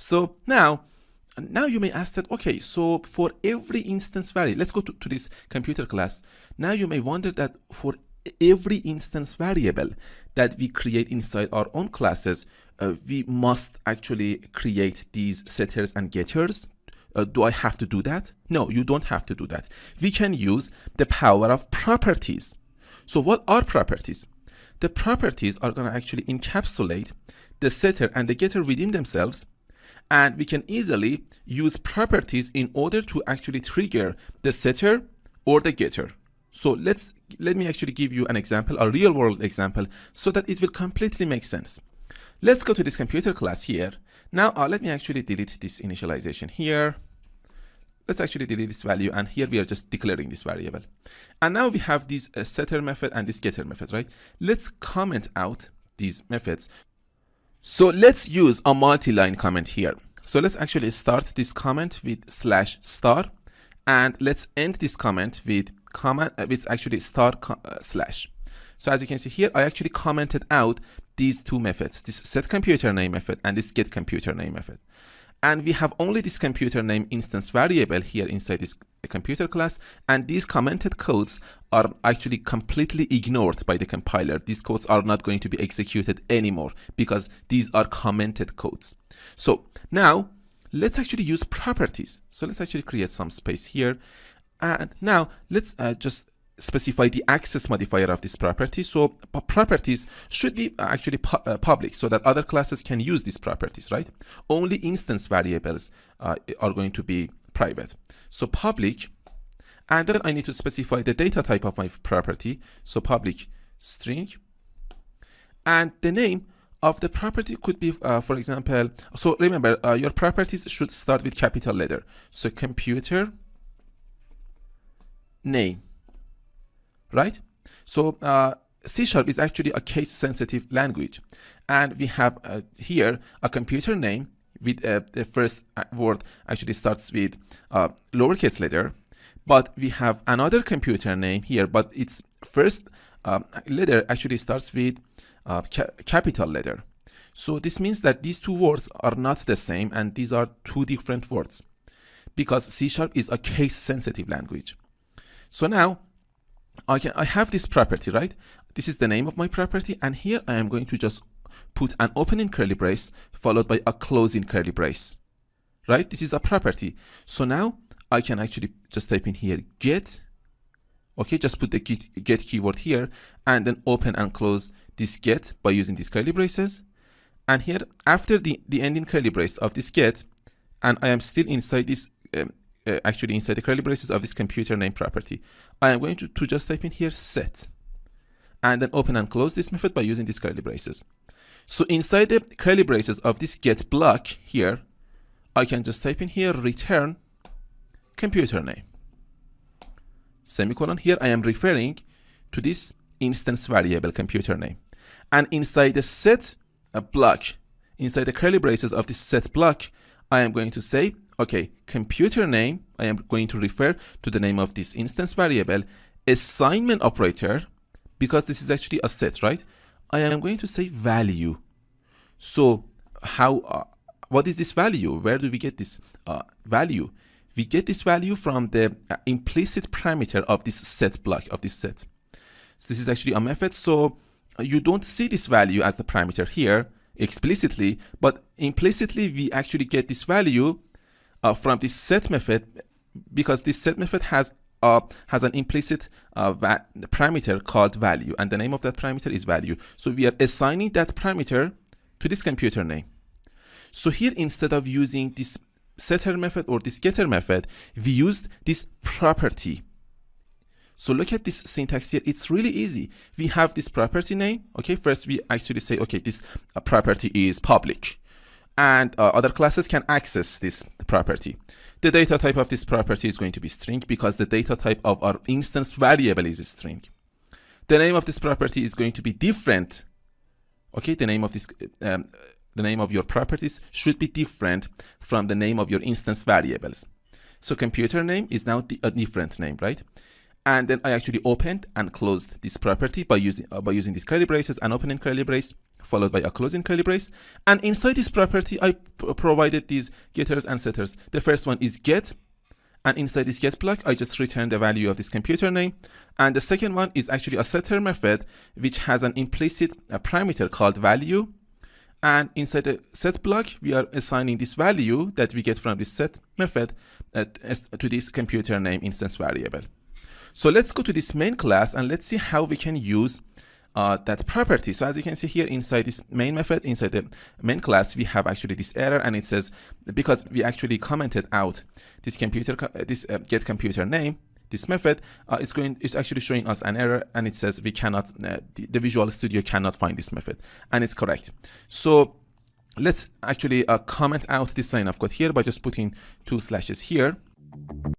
So now you may ask that, okay, so for every instance variable, let's go to this computer class. Now you may wonder that for every instance variable that we create inside our own classes, we must actually create these setters and getters. Do I have to do that? No, you don't have to do that. We can use the power of properties. So what are properties? The properties are going to actually encapsulate the setter and the getter within themselves, and we can easily use properties in order to actually trigger the setter or the getter. So let me actually give you an example, a real world example, so that it will completely make sense. Let's go to this computer class here. Now let me actually delete this initialization here. Let's actually delete this value, and here we are just declaring this variable. And now we have this setter method and this getter method, right? Let's comment out these methods. So let's use a multi-line comment here. So let's actually start this comment with /star, and let's end this comment with actually star slash. So as you can see here, I actually commented out these two methods, this set computer name method and this get computer name method. And we have only this computer name instance variable here inside this computer class, and these commented codes are actually completely ignored by the compiler. These codes are not going to be executed anymore because these are commented codes. So now let's actually use properties. So let's actually create some space here, and now let's just specify the access modifier of this property. So properties should be actually public so that other classes can use these properties, right? Only instance variables are going to be private. So public, and then I need to specify the data type of my property. So public string, and the name of the property could be, for example, so remember, your properties should start with capital letter. So computer name. Right? So C# is actually a case sensitive language, and we have here a computer name with the first word actually starts with lowercase letter, but we have another computer name here, but its first letter actually starts with capital letter. So this means that these two words are not the same, and these are two different words because C# is a case sensitive language. So now I have this property, right? This is the name of my property, and here I am going to just put an opening curly brace followed by a closing curly brace, right? This is a property. So now I can actually just type in here get, okay, just put the get keyword here, and then open and close this get by using these curly braces. And here after the ending curly brace of this get, and I am still inside this actually inside the curly braces of this computer name property, I am going to just type in here set, and then open and close this method by using these curly braces. So inside the curly braces of this get block here, I can just type in here return computer name, semicolon. Here I am referring to this instance variable computer name, and inside the set block, inside the curly braces of this set block, I am going to say, okay, computer name, I am going to refer to the name of this instance variable, assignment operator, because this is actually a set, right? I am going to say value. So what is this value? Where do we get this value? We get this value from the implicit parameter of this set block, of this set. So this is actually a method. So you don't see this value as the parameter here explicitly, but implicitly we actually get this value from this set method, because this set method has an implicit parameter called value, and the name of that parameter is value. So we are assigning that parameter to this computer name. So here, instead of using this setter method or this getter method, we used this property. So look at this syntax here. It's really easy. We have this property name. Okay, first we actually say, okay, this property is public, and other classes can access this property. The data type of this property is going to be string, because the data type of our instance variable is a string. The name of this property is going to be different. Okay, the name of this the name of your properties should be different from the name of your instance variables. So computer name is now a different name, right? And then I actually opened and closed this property by using these curly braces, an opening curly brace followed by a closing curly brace. And inside this property, I provided these getters and setters. The first one is get, and inside this get block, I just return the value of this computer name. And the second one is actually a setter method, which has an implicit parameter called value. And inside the set block, we are assigning this value that we get from this set method to this computer name instance variable. So let's go to this main class and let's see how we can use that property. So as you can see here inside this main method, inside the main class, we have actually this error, and it says because we actually commented out this get computer name, this method, it's actually showing us an error, and it says we cannot, the Visual Studio cannot find this method, and it's correct. So let's actually comment out this line I've got here by just putting 2 slashes here.